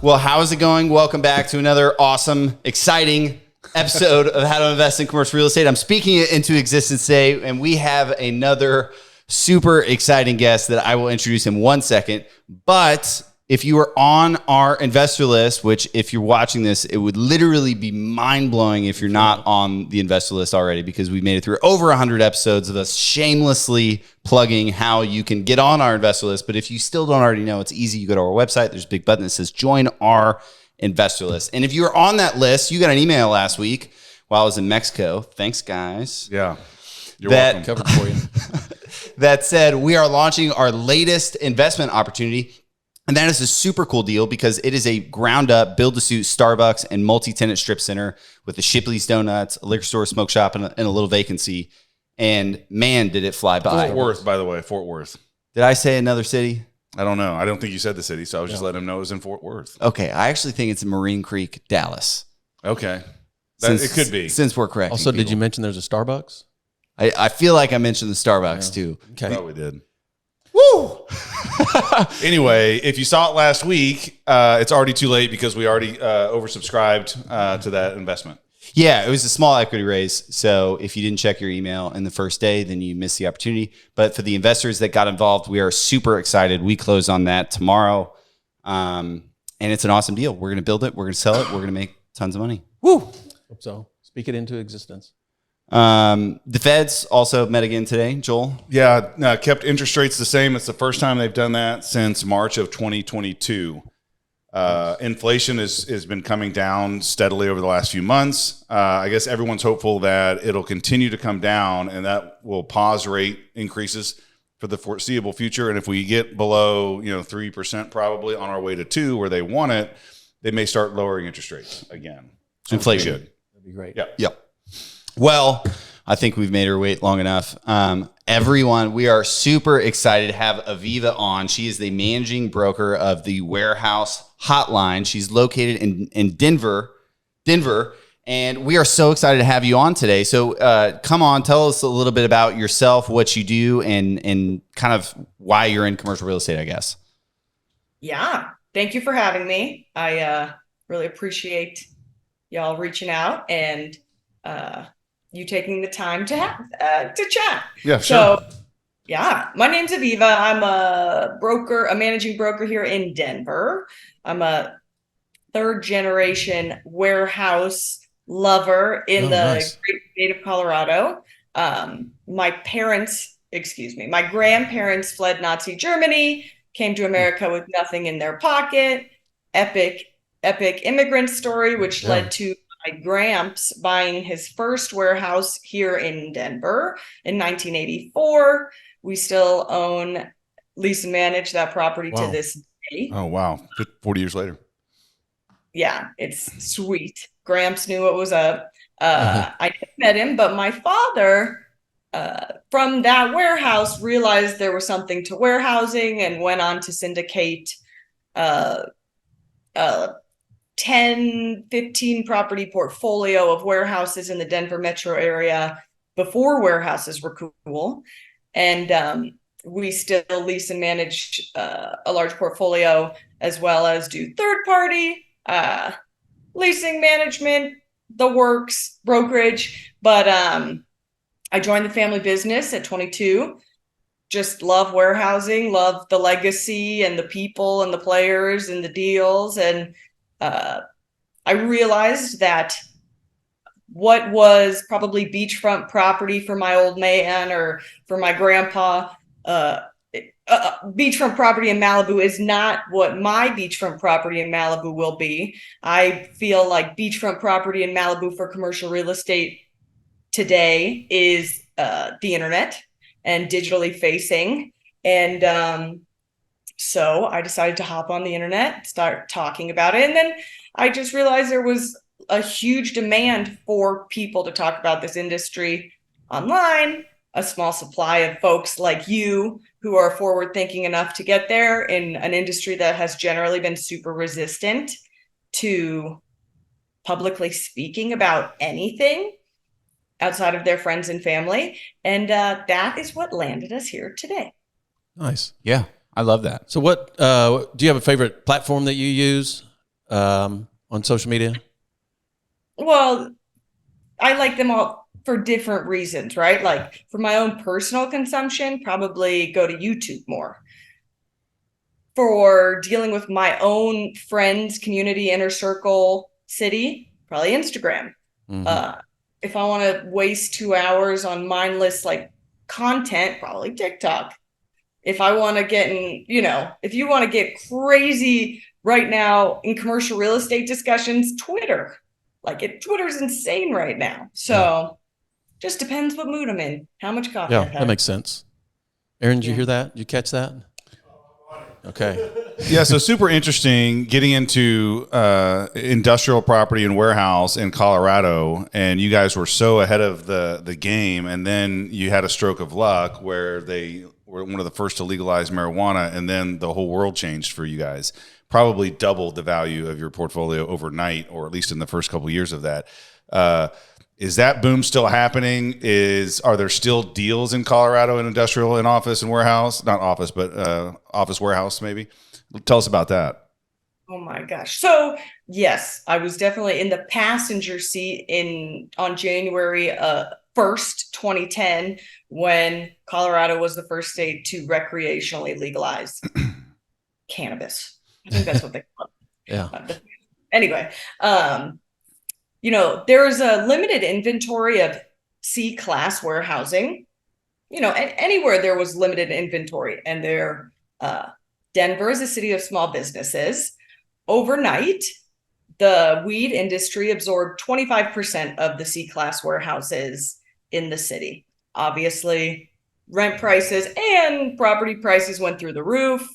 Well, how is it going? Welcome back to another awesome, exciting episode of How to Invest in Commercial Real Estate. I'm speaking it into existence today, and we have another super exciting guest that I will introduce in 1 second. But if you are on our investor list, which if you're watching this, it would literally be mind-blowing if you're not on the investor list already, because we've made it through over 100 episodes of us shamelessly plugging how you can get on our investor list. But if you still don't already know, it's easy. You go to our website. There's a big button that says join our investor list. And if you were on that list, you got an email last week while I was in Mexico. Thanks, guys. Yeah. You're welcome. Covered for you. That said, we are launching our latest investment opportunity. And that is a super cool deal because it is a ground up, build to suit Starbucks and multi-tenant strip center with the Shipley's Donuts, a liquor store, smoke shop, and a little vacancy. And man, did it fly by. Fort Worth, by the way, Fort Worth. Did I say another city? I don't know. I don't think you said the city, so I was just letting them know it was in Fort Worth. Okay. I actually think it's in Marine Creek, Dallas. Okay. Since, it could be. Since we're correct. Also, did you mention there's a Starbucks? I feel like I mentioned the Starbucks too. Okay. Probably did. Woo! Anyway, if you saw it last week, it's already too late because we already oversubscribed to that investment. Yeah, it was a small equity raise. So if you didn't check your email in the first day, then you missed the opportunity. But for the investors that got involved, we are super excited. We close on that tomorrow. And it's an awesome deal. We're going to build it. We're going to sell it. We're going to make tons of money. Woo! Hope so. Speak it into existence. The Feds also met again today, Joel. Yeah, kept interest rates the same. It's the first time they've done that since March of 2022. Inflation has been coming down steadily over the last few months. I guess everyone's hopeful that it'll continue to come down, and that will pause rate increases for the foreseeable future. And if we get below 3% probably on our way to 2% where they want it, they may start lowering interest rates again. Inflation. That'd be great. Yeah. Yep. Well, I think we've made her wait long enough. Everyone, we are super excited to have Aviva on. She is the managing broker of the Warehouse Hotline. She's located in Denver, and we are so excited to have you on today. So come on, tell us a little bit about yourself, what you do, and kind of why you're in commercial real estate, I guess. Yeah, thank you for having me. I really appreciate y'all reaching out and you taking the time to chat. Yeah, sure. So, yeah, my name's Aviva. I'm a managing broker here in Denver. I'm a third generation warehouse lover in the great state of Colorado. My grandparents fled Nazi Germany, came to America with nothing in their pocket. Epic immigrant story, which led to my gramps buying his first warehouse here in Denver in 1984. We still own, lease and manage that property to this day. Oh, wow. 40 years later. Yeah, it's sweet. Gramps knew what was up. I met him, but my father, from that warehouse, realized there was something to warehousing and went on to syndicate 10, 15 property portfolio of warehouses in the Denver metro area before warehouses were cool. And we still lease and manage a large portfolio, as well as do third party leasing management, the works, brokerage. But I joined the family business at 22. Just love warehousing, love the legacy and the people and the players and the deals. And I realized that what was probably beachfront property for my old man or for my grandpa, beachfront property in Malibu is not what my beachfront property in Malibu will be. I feel like beachfront property in Malibu for commercial real estate today is the internet and digitally facing. And so I decided to hop on the internet, start talking about it. And then I just realized there was a huge demand for people to talk about this industry online, a small supply of folks like you who are forward thinking enough to get there in an industry that has generally been super resistant to publicly speaking about anything outside of their friends and family. And that is what landed us here today. Nice. Yeah, I love that. So what, do you have a favorite platform that you use on social media? Well, I like them all for different reasons, right? Like for my own personal consumption, probably go to YouTube more. For dealing with my own friends, community, inner circle, city, probably Instagram. Mhm. If I want to waste 2 hours on mindless like content, probably TikTok. If I want to get in, if you want to get crazy right now in commercial real estate discussions, Twitter. Twitter's insane right now. So just depends what mood I'm in, how much coffee Yeah, I've had. that makes sense. Aaron, did you Yeah. hear that? Did you catch that? Okay. Yeah, so super interesting getting into industrial property and warehouse in Colorado, and you guys were so ahead of the game, and then you had a stroke of luck where they were one of the first to legalize marijuana, and then the whole world changed for you guys. Probably doubled the value of your portfolio overnight, or at least in the first couple of years of that. Is that boom still happening? Are there still deals in Colorado in industrial and office and warehouse? Not office, but office warehouse maybe. Tell us about that. Oh my gosh. So yes, I was definitely in the passenger seat on January 1st, 2010, when Colorado was the first state to recreationally legalize cannabis. I think that's what they call it. Yeah. Anyway, there's a limited inventory of C-class warehousing. Anywhere there was limited inventory, and Denver is a city of small businesses. Overnight, the weed industry absorbed 25% of the C-class warehouses in the city. Obviously, rent prices and property prices went through the roof.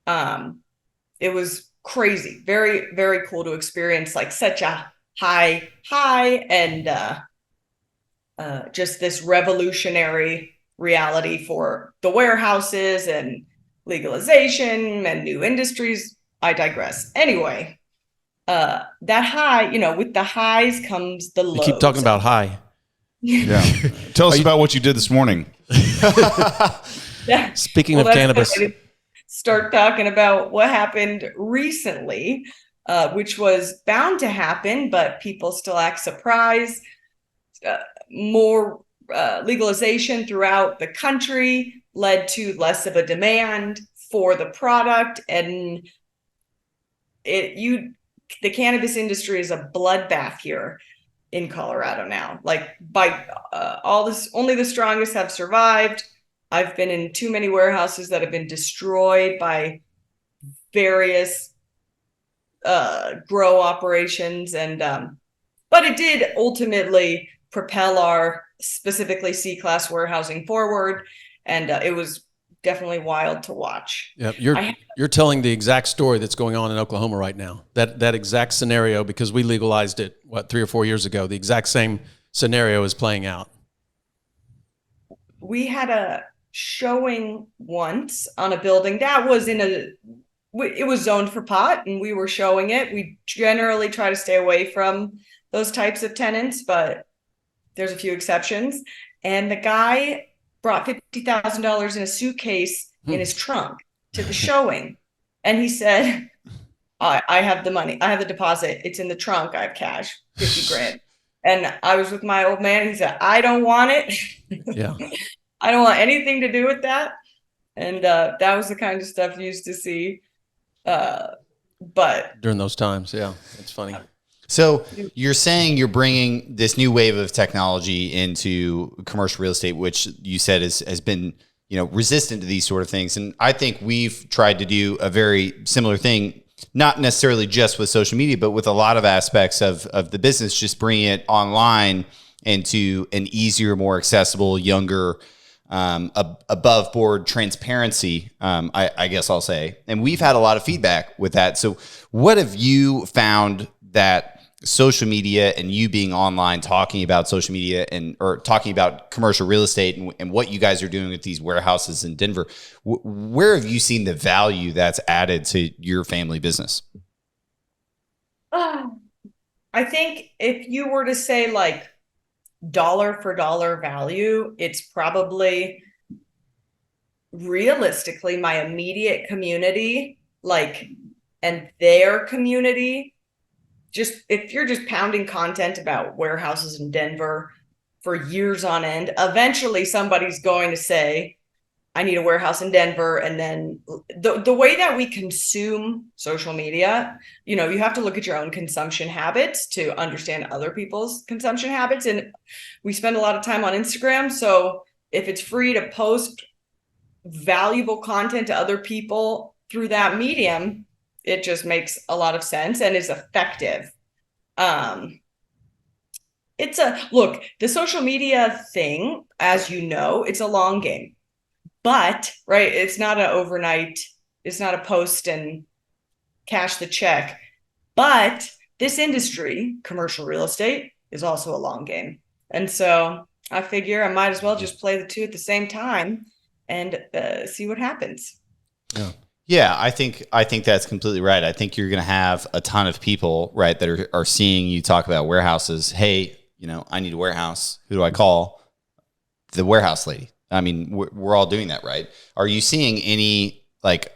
It was crazy, very, very cool to experience like such a high and just this revolutionary reality for the warehouses and legalization and new industries. I digress. Anyway, that high, with the highs comes the lows. You keep talking about high. Yeah. Tell us about what you did this morning. Yeah. Speaking of cannabis. Start talking about what happened recently, which was bound to happen, but people still act surprised. More legalization throughout the country led to less of a demand for the product, and the cannabis industry is a bloodbath here in Colorado now. Like by all this, only the strongest have survived. I've been in too many warehouses that have been destroyed by various grow operations, and but it did ultimately propel our specifically C-class warehousing forward, and it was definitely wild to watch. Yeah, you're telling the exact story that's going on in Oklahoma right now. That exact scenario, because we legalized it 3 or 4 years ago. The exact same scenario is playing out. We had a showing once on a building that was it was zoned for pot, and we were showing it. We generally try to stay away from those types of tenants, but there's a few exceptions. And the guy brought $50,000 in a suitcase in his trunk to the showing. And he said, I have the money. I have the deposit. It's in the trunk. I have cash, 50 grand. And I was with my old man. He said, I don't want it. Yeah. I don't want anything to do with that. And that was the kind of stuff you used to see. But during those times, yeah, it's funny. So you're saying you're bringing this new wave of technology into commercial real estate, which you said has been, resistant to these sort of things. And I think we've tried to do a very similar thing, not necessarily just with social media, but with a lot of aspects of the business, just bringing it online into an easier, more accessible, younger, above board transparency, I guess I'll say. And we've had a lot of feedback with that. So what have you found that social media and you being online talking about social media or talking about commercial real estate and what you guys are doing with these warehouses in Denver, where have you seen the value that's added to your family business? I think if you were to say like dollar for dollar value, it's probably realistically my immediate community, like and their community, just if you're just pounding content about warehouses in Denver for years on end, eventually somebody's going to say, I need a warehouse in Denver. And then the way that we consume social media, you have to look at your own consumption habits to understand other people's consumption habits. And we spend a lot of time on Instagram. So if it's free to post valuable content to other people through that medium, it just makes a lot of sense and is effective. Look, the social media thing, as you know, it's a long game. But, right, it's not an overnight, it's not a post and cash the check. But this industry, commercial real estate, is also a long game. And so I figure I might as well just play the two at the same time and see what happens. Yeah, I think that's completely right. I think you're going to have a ton of people, right, that are seeing you talk about warehouses. Hey, I need a warehouse. Who do I call? The warehouse lady. I mean, we're all doing that, right? Are you seeing any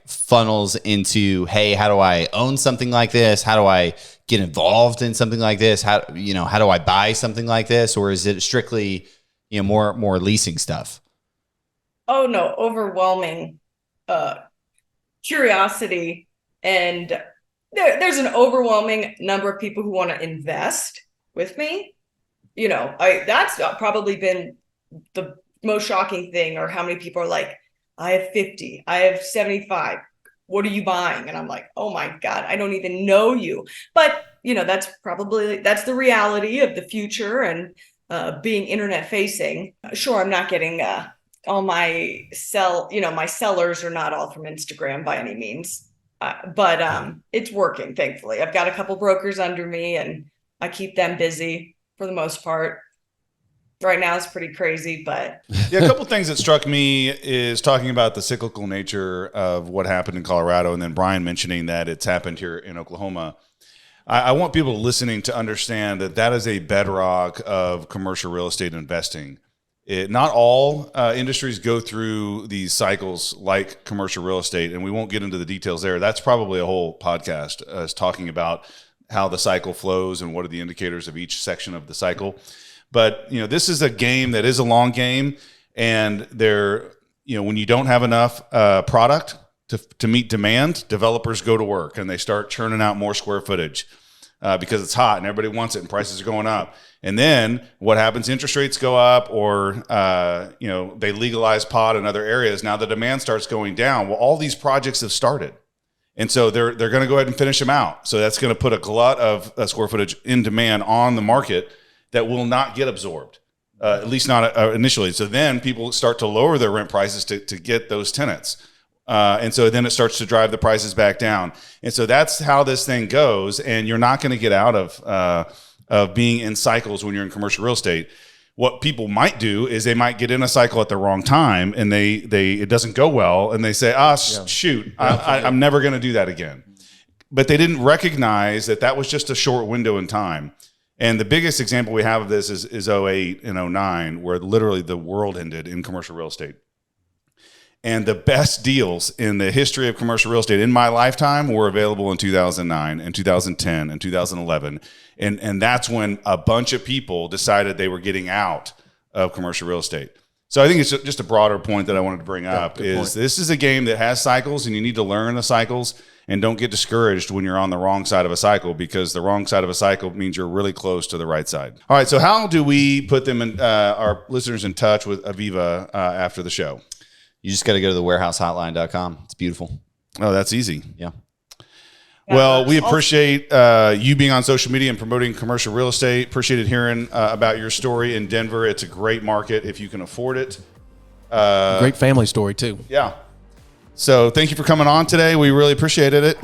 funnels into, hey, how do I own something like this? How do I get involved in something like this? How do I buy something like this? Or is it strictly, more leasing stuff? Oh no, overwhelming curiosity, and there's an overwhelming number of people who want to invest with me. That's probably been the most shocking thing, or how many people are like, I have 50, I have 75, what are you buying? And I'm like, oh my God, I don't even know you. But that's the reality of the future and being internet facing. Sure, I'm not getting all my sellers are not all from Instagram by any means, but it's working, thankfully. I've got a couple brokers under me and I keep them busy for the most part. Right now it's pretty crazy, but yeah, a couple things that struck me is talking about the cyclical nature of what happened in Colorado, and then Brian mentioning that it's happened here in Oklahoma. I want people listening to understand that is a bedrock of commercial real estate investing. Not all industries go through these cycles like commercial real estate, and we won't get into the details there. That's probably a whole podcast, is talking about how the cycle flows and what are the indicators of each section of the cycle. But, this is a game that is a long game, and when you don't have enough product to meet demand, developers go to work and they start churning out more square footage because it's hot and everybody wants it and prices are going up. And then what happens? Interest rates go up, or they legalize pot in other areas. Now the demand starts going down. Well, all these projects have started. And so they're going to go ahead and finish them out. So that's going to put a glut of square footage in demand on the market that will not get absorbed, at least not initially. So then people start to lower their rent prices to get those tenants. And so then it starts to drive the prices back down. And so that's how this thing goes. And you're not going to get out of being in cycles when you're in commercial real estate. What people might do is they might get in a cycle at the wrong time, and it doesn't go well, and they say, shoot, I'm never going to do that again. But they didn't recognize that was just a short window in time. And the biggest example we have of this is 08 and 09, where literally the world ended in commercial real estate. And the best deals in the history of commercial real estate in my lifetime were available in 2009 and 2010 and 2011. And that's when a bunch of people decided they were getting out of commercial real estate. So I think it's just a broader point that I wanted to bring up is this is a game that has cycles, and you need to learn the cycles, and don't get discouraged when you're on the wrong side of a cycle, because the wrong side of a cycle means you're really close to the right side. All right, so how do we put them in, our listeners in touch with Aviva after the show? You just got to go to the warehousehotline.com. It's beautiful. Oh, that's easy. Yeah. Well, we appreciate you being on social media and promoting commercial real estate. Appreciated hearing about your story in Denver. It's a great market if you can afford it. Great family story, too. Yeah. So thank you for coming on today. We really appreciated it.